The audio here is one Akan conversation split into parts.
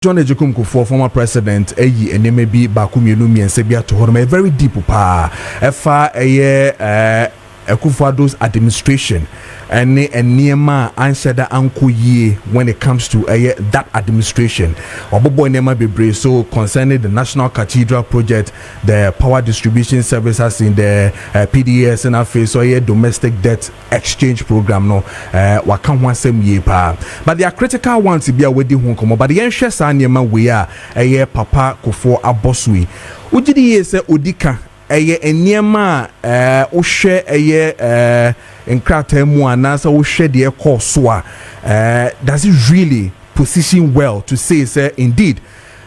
John Agyapong former president eneme bi bakumienu miense bi ato hɔ very deep pa efa Akufoado's administration and niema anshada anko yie when it comes to that administration obobo niema bebre so concerning the National Cathedral project, the power distribution services in the PDS and face so domestic debt exchange program no waka ho asem yie pa, but there are critical ones to be awedi ho komo, but the enhwe sa niema we a Papa Kufuor abosui ugidi ye se odika eniema ohwe nkrata mu anasa ohwe de course so does it really position well to say indeed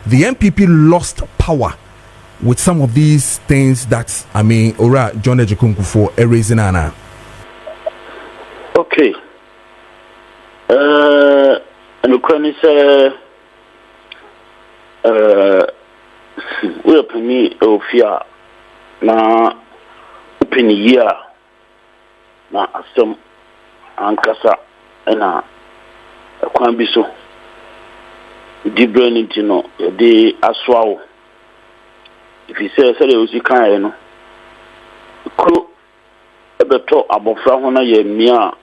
the NPP lost power with some of these things that Ora John Agyapong for a reason ana? Okay. And Ukraine say we are penny ofia na penny year na asem ankasa na kwan bi so di brain ntino de aswawo if you say o si kan no ko ebeto abofra ho na ye mia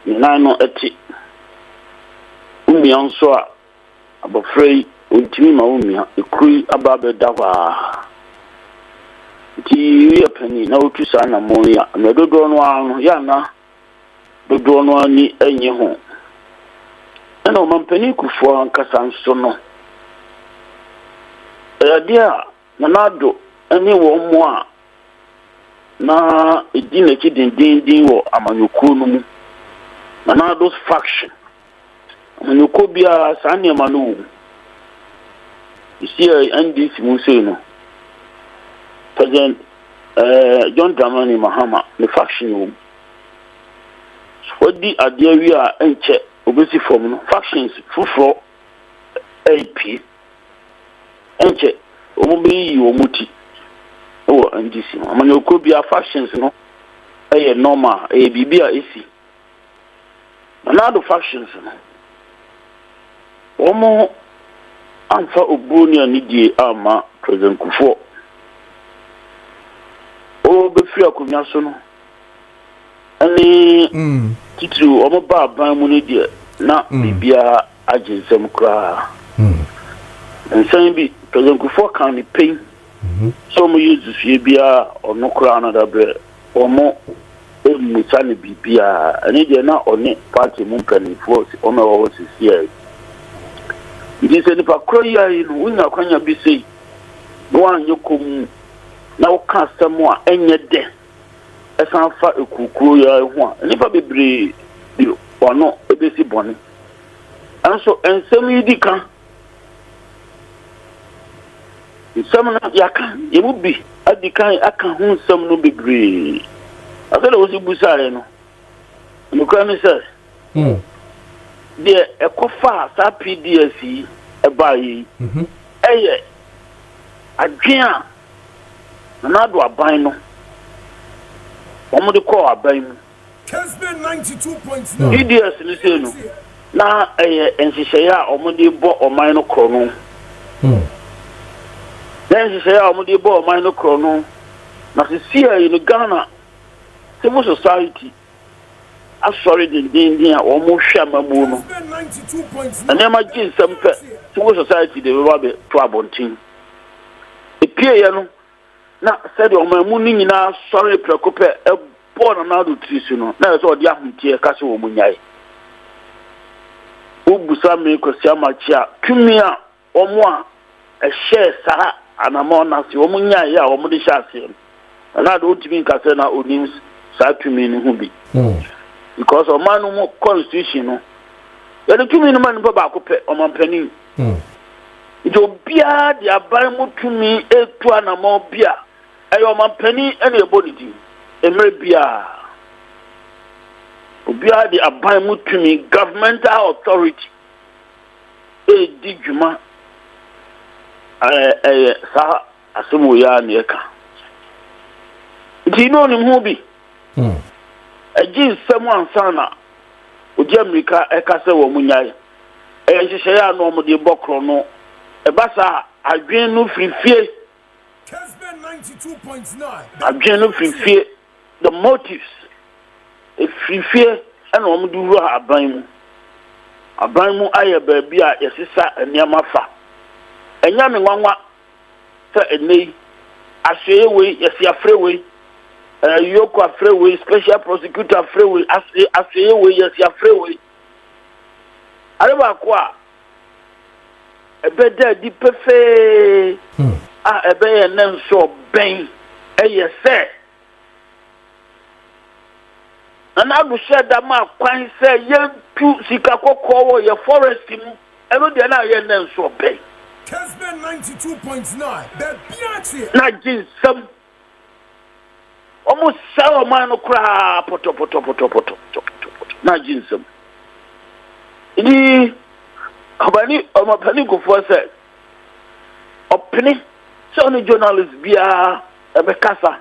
nano eti umia nso a abofra yi ontimi ma umia ekuri ababe dawa ti ya pani na otu sa na mo ya na dodo no anu ya na dodo no ani enye ho na o mampani Kufuor ankasa nso no dia na nado ani wo mo a na edina ki dindindin wo amanyoko no mu na nado faction amanyoko bia sa ne ma no isi NDC mu se no President John Dramani Mahama the faction room. What the idea we are enche obesi from no factions fufro AP enche omubi omuti o NDC amanya okobia factions no normal bibia esi na do factions no omo amfa obroni anidie ama President Kufuor be free akonya so no ani titru omo ba ban mu ne de na bibia agensem kra nsan bi President Kufuor kan ni pain so mo use fie bia ono kra na da bre omo emusa ne bibia ani de na one party mu kan force omo wo sisi ndi se ni pa kro ya no unya kwanya bi sei no anyokom na woka samwa enye de esanfa ekukuru ya ho a nipa bebre bi ono ebesi boni anso ensem yidika nsem na yaka yebubi adikan aka ho nsem no bebre afele wo si busare no nuka mi se de ekofa sa PDS ebayi eye adwea na do aban no omo de call aban mu 92.9 PDS ni se no na ensihyeya omo de bo oman no kro no ensihyeya omo de bo oman no kro no na se sia in Ghana civil society asori din a omo hwama mu no na ma gin sempe civil society de be to abontin epie ye no na said o mamu ni nyina sorry prekope e born na do trisu no na so odi ahuntie ka se wo munyai obusa me kwasi amachia tumi a omo a ehye sa anamo na se wo munyai a omo de hyase na do tumi ka se na onim sa tumi ni hu bi because o manu mo constitution no ya de tumi ni man ba ko pe o mampani jo bia de aban mu tumi etu anamo bia ayo mampani ene ebonidi emre bia obia di aban mutumi governmental authority di djuma sa asemu ya na eka ti no ni hu bi eji nsemu ansana oji America eka se wo munyai nhyehyɛ no mo de bɔkro no ebasa adwen no frifie Kesben 92.9 adwen no frifie the motives frifie and wo do ru aban mu aye ba bi a yesisa eniama fa enya me nwanwa sa enei ahweye we yesi afre we yoko afre we special prosecutor afre we ahweye we yesi afre we areba ko a ebeda di pefe ebe ye nan so ben eye se ana do share da ma kwan se ye tu sika kokko ye forest mu eno de na ye nan so ben Kesben 92.9 the biachi na jinsam almost saw man no kra poto na jinsam ini abani omapani ko for say opini so ni journalist bia ebe kasa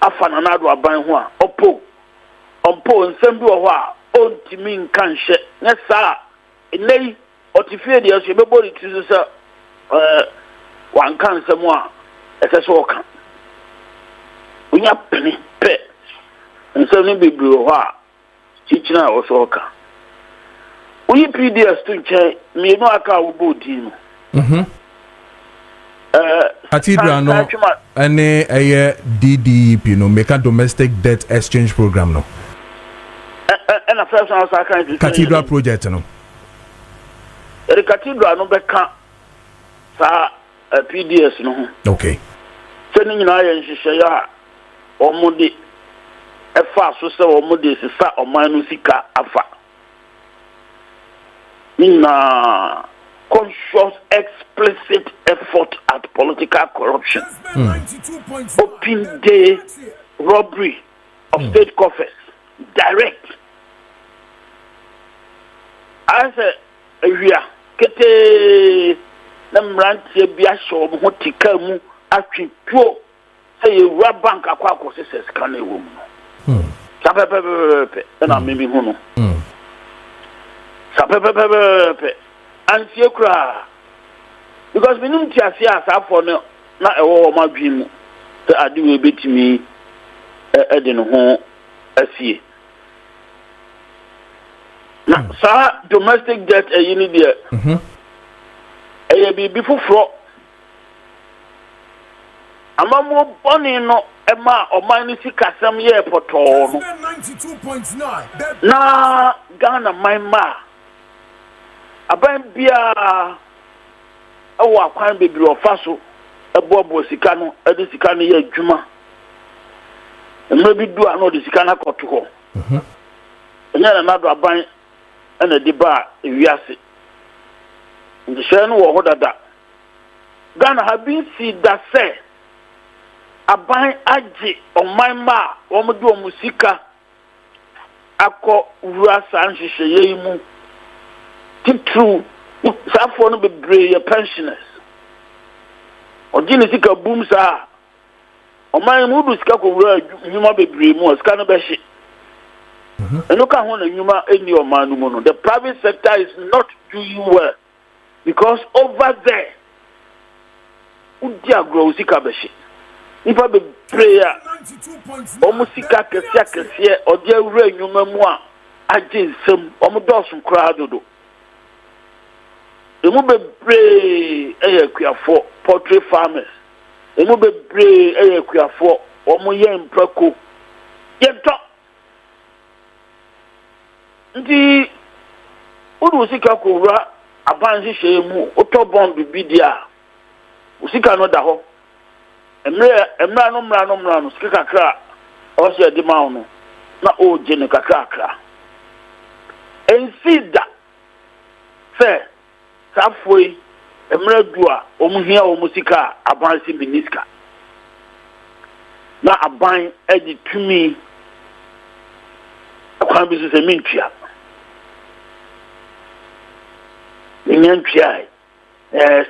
afana na do aban ho a opo nsem bi wo ho a ontimi nka nhye ne saa enei otifie de so be body tisu say wan kan nsem a ese so ka unya peni pe nsem ni bibiri wo ho a chichina wo so ka uyi PDS to nche mi no aka wo bodi no Cathedral no any DDP no make a domestic debt exchange program no and a first house I can Cathedral project no the Cathedral no beka sa PDS no okay so ni nyina ye nhyehyɛ ya omode efa so se omode sisa omanu sika afa na conscious explicit effort at political corruption open day robbery of state coffers direct as a area kete na mrantie bia show mo tika mu atwetwo say a bank akwa akosese sika na ewo mu sapepepepe na mimi hu no sapepepepe antie kra because we nim tiase asafo no na ewo ma dwin mu te ade we betimi de no ho asie na sa domestic debt yini de bi fufuro amamo boni no ema oman ni sikasam ye poto no 92.9 na Ghana maima aban bia awo akwan bebiri ofaso ebobo sika no edi sika no ye adwuma emre bi du ano de sika na koto ho enya na do aban na di ba ewiase ndihye no wo ho dada Ghana have been see that say aban agi oman ma wo mo do musika akọ wura san hyehyeye yi mu titru safo no bebre ye pensioners ogini sika boom sa oman mu du sika ko wura nyuma bebre mu sika no be hye eno ka ho na nyuma eni oman no mu no the private sector is not doing well because over there udi agro sika be hye ifa be prayer omusika kese odi awura nyuma mu a agye nsem omudosun kra dodo emu be pray kuafo poultry farmers emu be pray kuafo omu ye mprako yento ndi udu sika ko wura abanji shemu oto bond bidia usika no da ho emra no sika kakra o se di ma no na o je ne kakra ensida fe safoi emra dua omuhia omusika abansi biniska na aban edi tumi akwan bi se mintua mintua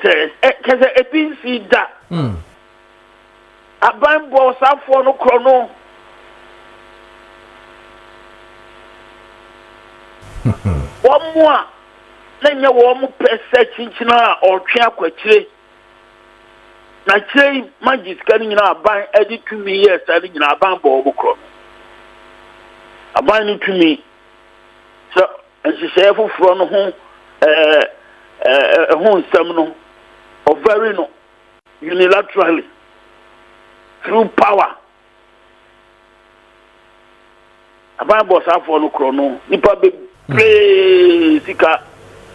se kese epinsi da aban bo safo no krono wamwa Nanya warm per setchina or triaquatre. Naturally, magic scanning in our bank, edit to me, yes, selling in our bank bobocro. A binding to me. So, and she said, from home, a home seminal, or very no, unilaterally, through power. A bank boss out for no chrono, Nipa be play Sika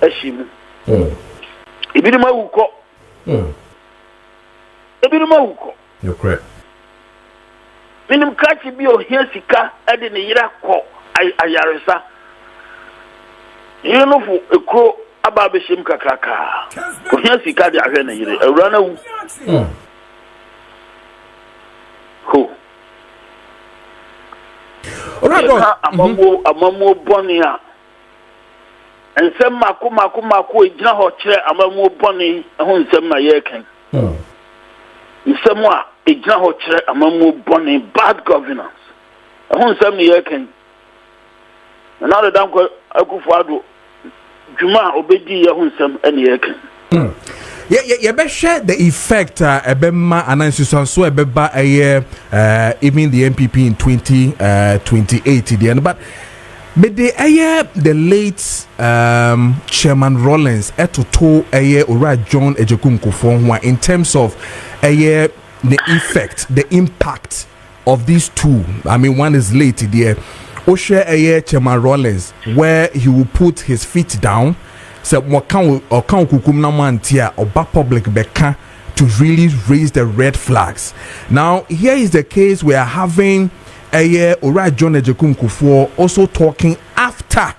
Eshim. If you know who You're correct. Minim catch be o here sika e de ne yira ko ayaresa. You know for a crow aba be shim kakraka. O here sika de ahwe ne yire. Awura na wu. Ho. Alright, amamo boni a. Ensem mako ejina ho kire amamo boni ho nsem na ye kan. Nsem a ejina ho kire amamo boni bad governance. Ho nsem ne ye kan. Na the dan ko akufo ado djuma obedi ye ho nsem ene ye kan. Yeah, be share the effect ebema anansusan so ebeba even the NPP in 2028 the end, but the late Chairman Rollins etoto ora John Agyapong Kufuor in terms of the effect, the impact of these two. I mean, one is late there. Oshe Chairman Rollins, where he will put his feet down. So what can kukum na mantia or public beka to really raise the red flags. Now here is the case we are having Ora John Agyapong Kufuor also talking after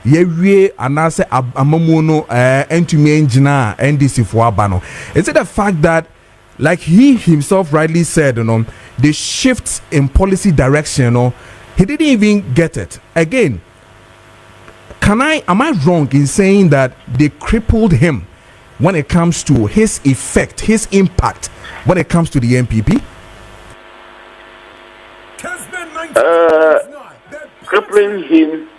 yewe anase amamono entumi engineer NDC for abano. Is it the fact that, like he himself rightly said, the shifts in policy direction, he didn't even get it again? Am I wrong in saying that they crippled him when it comes to his effect, his impact when it comes to the NPP? Crippling him.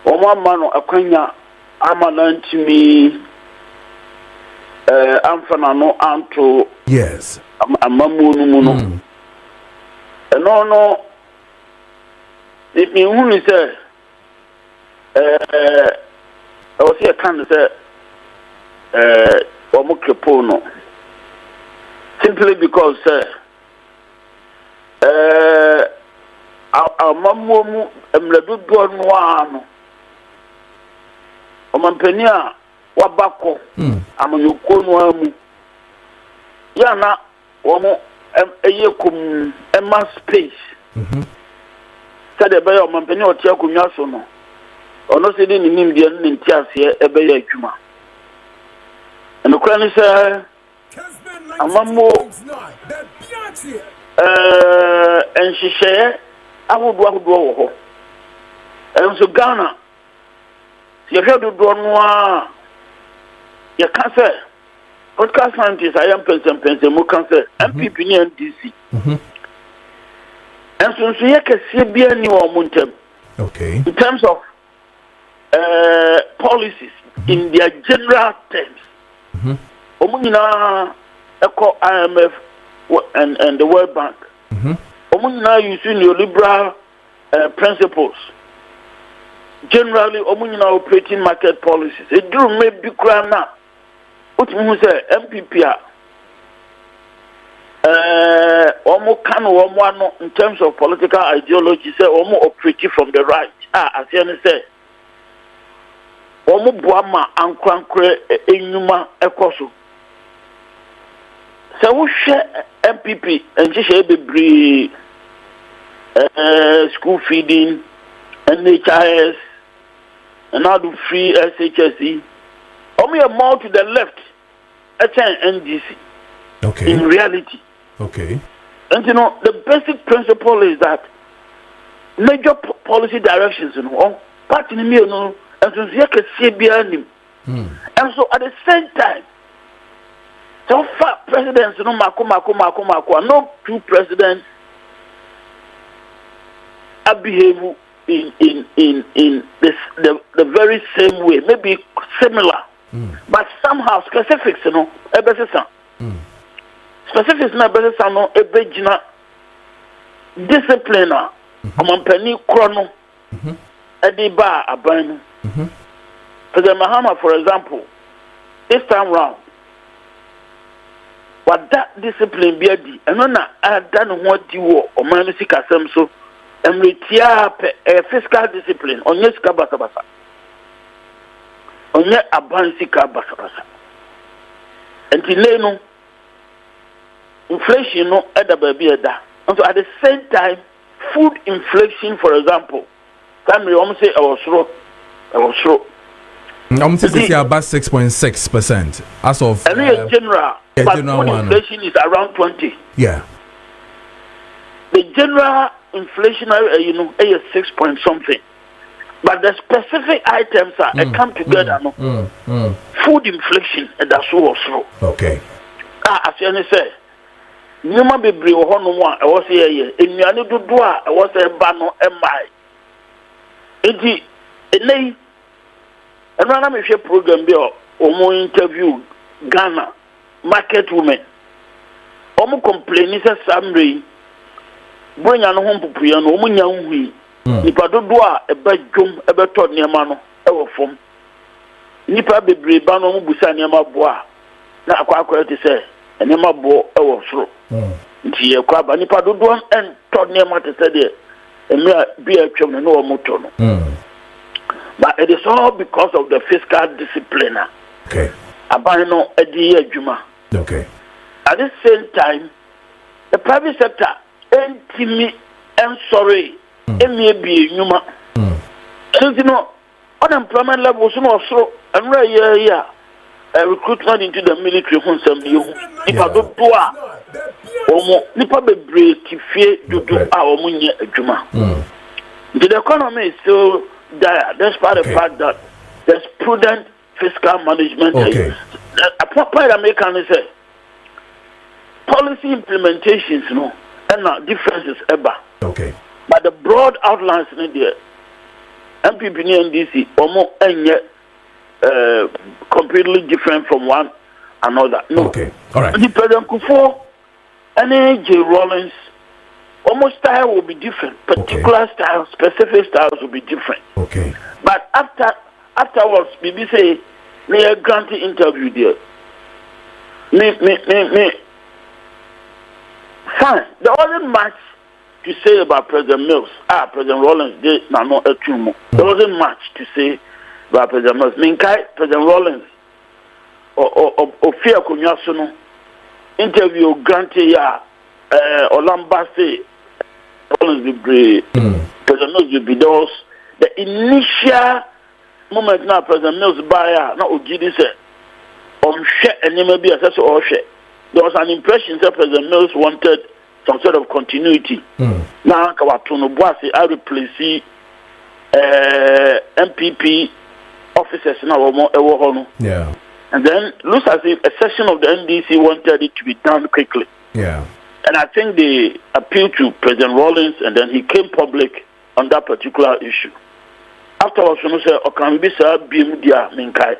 One man akwanya amanantimi amfanano anto. Yes. Amamuno. No. It means who say. I was here can say Omukepono simply because our mamu emledu noano omampenia wabako amanyuko noamu yana womo eyekum ema space sade bayo omampenia otia kunwa so no ono se de nim bia no nti ase ebe ya adwuma eno kra ni se amamo enhihye ahodo wo ho enso Ghana ye hwedo do no a ye ka se podcast scientist ayam pensem mo kan se NPP ni NDC enso so ye kese bia ni wo mo ntem. Okay, in terms of policies in their general terms. Omunina eco IMF and the World Bank. Omunina using neoliberal principles. Generally, omunina operating market policies. It do maybe crana. What you say MPP in terms of political ideology say operating from the right. As you say. Omo boama ankrankre enyuma ekoso se wo hwe MPP enjehye bebre school feeding NHIS and now do free SHSE omo ye more to the left NDC. Okay, in reality. Okay, and the basic principle is that major policy directions party ni and so and so at the same time, so far presidents no no two presidents behave in this the very same way, maybe similar, but somehow specifics, you know, specifics na better no ebegina discipline omampani chrono ediba aban. President Mahama, for example, this time round, what that discipline be adi, and na done what you or manisi kasem so emritia fiscal discipline on yes kabasa on ye abansi kabasa and no inflation no eda baby eda, and so at the same time food inflation, for example, can we almost say I was slow. I'm saying about 6.6% as of general, but food inflation is around 20. Yeah. The general inflationary, you know, is 6 point something, but the specific items are come together. Food inflation, and that's also okay. As you say, you might be brave or no one. I was here. In your new door, I was a banner. It and when I'm a program bill or more interview Ghana market women. Omo complain is a summary. Bring an home to Prian, Omunya. Nipa do a bedroom, a better near mano, ever form. Nipa be brave, Bano Busaniama bois. Now, quite to say, and Emma bo, ever through. Tia crab, and Nipa do one and thought near matter said it, and be a chum and no motor. But it is all because of the fiscal discipline. Okay. Abano Eddie Juma. Okay. At the same time, the private sector ain't me and sorry, it may be Numa. And you know, unemployment levels also, and right recruitment into the military who some you. If I don't do Nipa be break if you do our money Juma. The economy is still dire, despite the fact that there's prudent fiscal management. Okay. A proper American say policy implementations, no, and differences ever. Okay. But the broad outlines in there, NPP and DC, almost completely different from one another. No. Okay. All right. The President Kufo and J. Rawlings, almost style will be different. Particular styles, specific styles will be different. Okay. But afterwards, BBC say, me a granted interview there. Me. Fine. There wasn't much to say about President Mills. President Rawlings did not know a tumor. There wasn't much to say about President Mills. President Rawlings or Fear Kunyasuno interview granted Olamba say Rawlings will be President Mills will be those. The initial moment now, President Mills buyer, not Ugidi said, and maybe a such or share. There was an impression that President Mills wanted some sort of continuity. Now, Kawatuno Boise, I replace NPP officers now. Yeah. And then looks as if a section of the NDC wanted it to be done quickly. Yeah. And I think they appealed to President Rawlings, and then he came public on that particular issue. Afterwards, you say, "Okay, we say BM dia minkai."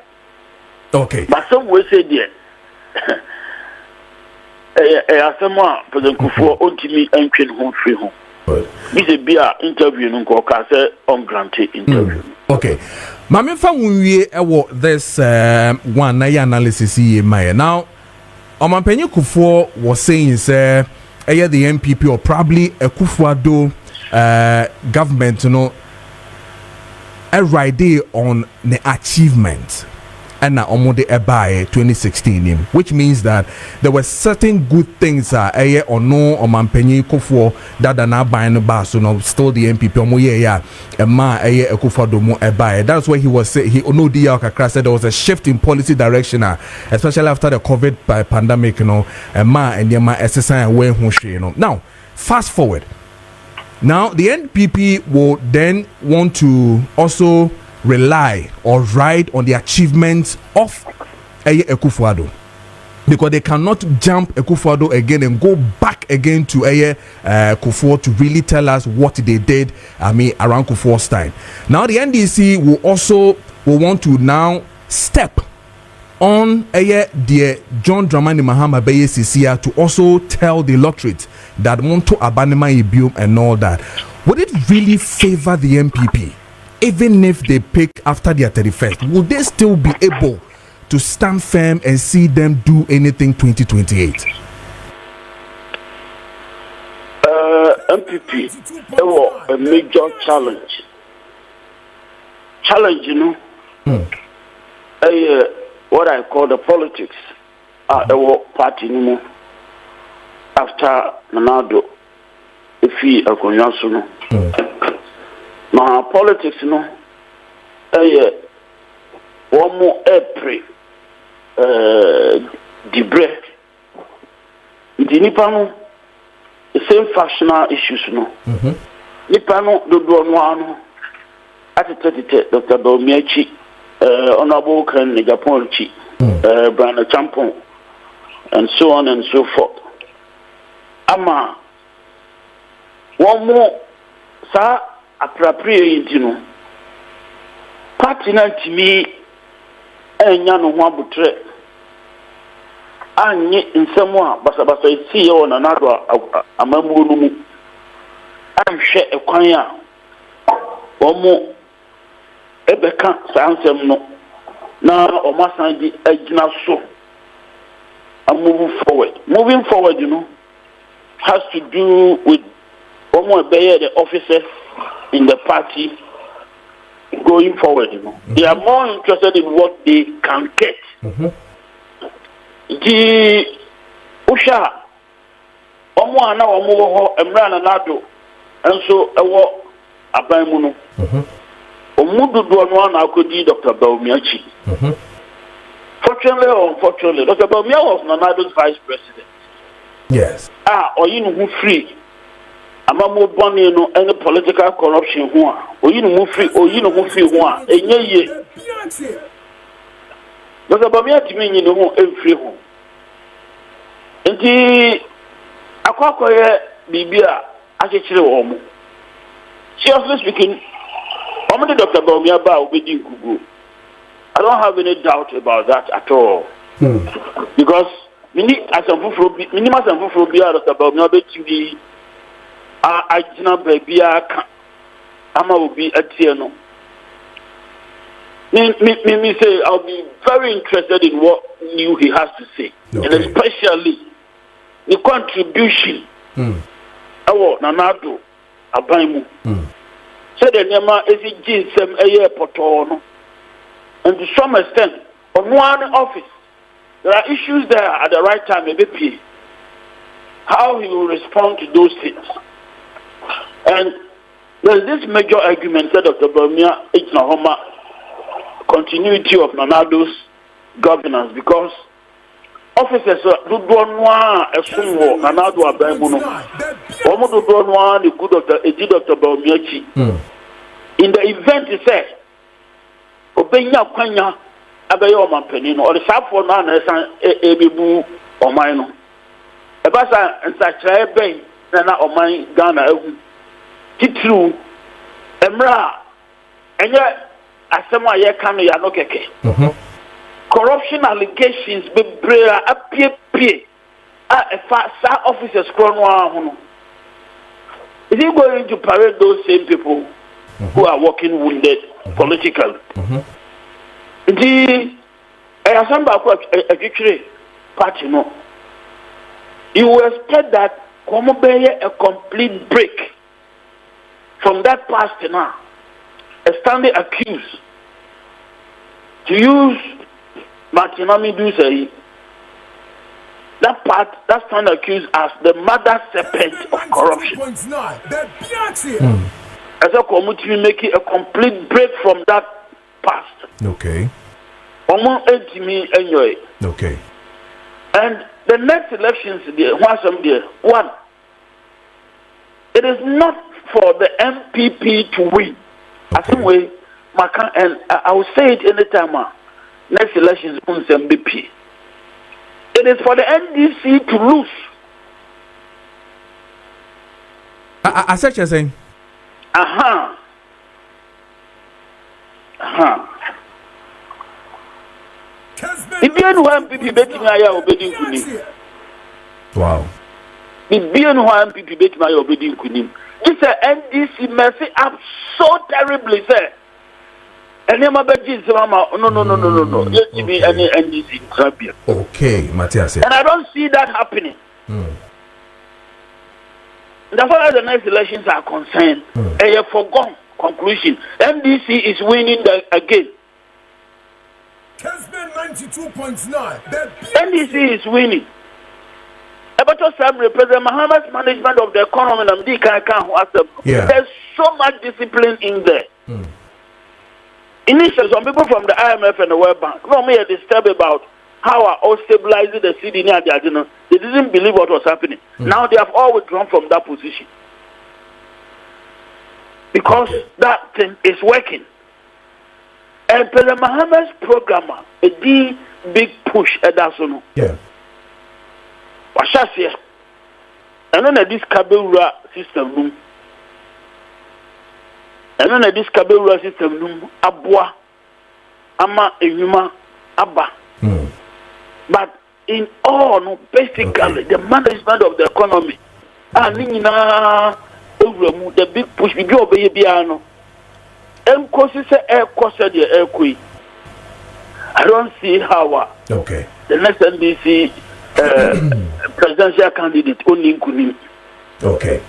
Okay. But some will say there. Asema President Kufo ontimi entwen ho free ho. This is be a interview nko ka say on granted interview. Okay. Mama fa wunwie ewo this one na analysis here my. Now Omampenyi Kufo was saying say the NPP or probably a Kufuado government, you know, a ride on the achievement and na omode ebae 2016 which means that there were certain good things or no Omampenyi Kufo that na buy no ba so no still the NPP omoye ya ma Kufuado mo ebae. That's why he was say he no dia kakra said there was a shift in policy direction especially after the COVID pandemic, you know, ma and ma SSI we hu hwe, you know. Now fast forward. Now, the NPP will then want to also rely or ride on the achievements of Ekufuado. because they cannot jump Akufo-Addo again and go back again to Kufuor to really tell us what they did. Around Kufuor's time. Now the NDC will want to now step on the John Dramani Mahama Beye Sisia to also tell the electorate that want to Abanima Ibium and all that. Would it really favor the NPP, even if they pick after their 31st? Will they still be able to stand firm and see them do anything 2028? NPP, a major challenge. What I call the politics party anymore after Nanado Ifi Akonyasu. Now politics one more April Debre the Nipano the same factional issues Nipano do one at Dr. Domiachi Honorable Ken Agyapong, Brian Agyapong, and so on and so forth. Ama one more sa appropriate party na timi enya no ho abutre anye nsemu a basabasa isi o na nado amamu no mu anhwe ekwan a omo ebeka sansem no na omasan di agina so moving forward has to do with almost the officers in the party going forward they are more interested in what they can get the usha ana ho emra na nado enso ewo aban mu no Omudu do na akodi Dr. Baumiachi. Fortunately or unfortunately, Dr. Baumia was Nanado's vice president. Yes. Who free. Amamo boni no any political corruption who who free who free enye ye. Dr. Baumia timi no free who. Enti akwakoye bibia akekire wo mo. Seriously speaking, Dr. Baumia will be in Kugu. I don't have any doubt about that at all. Because minimum Dr. Baumia be Ajina baby Ama will be at Tiano. Me say I'll be very interested in what new he has to say. Okay. And especially the contribution Nanado Abaimu. Said the Nema is Jinsem a Potono. And to some extent, on one office, there are issues there at the right time, maybe how he will respond to those things. And there's this major argument that Dr. Baumia Ichnahoma continuity of Nanado's governance because officers do Donwa a Sunwo, Nanado Abamuno, almost do Donwa the good Dr. Baumiachi. In the event, he said, Obenya Kwanya Abayo Mampenino, or the Sapo Nana Ebibu or Mino. A basa and such a bay, Nana or mine Ghana. Titru Emra, and yet, as someone yet can ya no keke. Corruption allegations be brea appear a fast officers crown. Is he going to parade those same people who are working wounded politically? The a party no. You will expect that Komobeye a complete break from that past now. A standing accused to use Martinami do say that stand accused as the mother serpent of corruption. As a community making a complete break from that past. Okay. Okay. And the next elections one, it is not for the NPP to win. Okay. As way, and I will say it anytime. Next elections on NPP. It it is for the NDC to lose. I said you're saying. Bibian who NPP betting I obeying kunim. Wow. Bibian who NPP betting I obeying kunim. This NDC messing up so terribly, sir. And then my bedroom no. Just give me any NDC champion. Okay, Matthias. And I don't see that happening. That's why the next elections are concerned. A foregone conclusion. NDC is winning again. Kesman 92.9. NDC is winning. About some represent Muhammad's management of the economy and there's so much discipline in there. Initially, some people from the IMF and the World Bank are disturbed about how are all stabilizing the city near the agenda. They didn't believe what was happening. Now they have all withdrawn from that position because that thing is working. And President Muhammad's programmer, a big push at that zone. Yeah. Washasia. And then this Kabura system. And then this Kabura system. Abwa. Ama Enyuma. Abba. But in all, basically, the management of the economy. The big push. We go over here. I don't see how the next NDC presidential candidate only Kunim. Okay.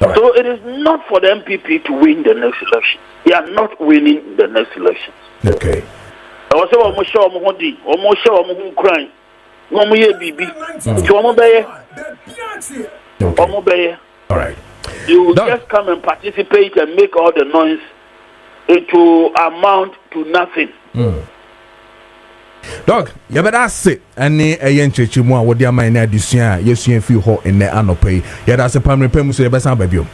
Right. So it is not for the NPP to win the next election. They are not winning the next election. Okay. I was almost sure almost sure crying. No more BB. All right. You just come and participate and make all the noise. It will amount to nothing. Dog, you better say any a young church more what their mind addition, yes, you feel hot in the anope. Yeah, that's a primary premise, you better baby.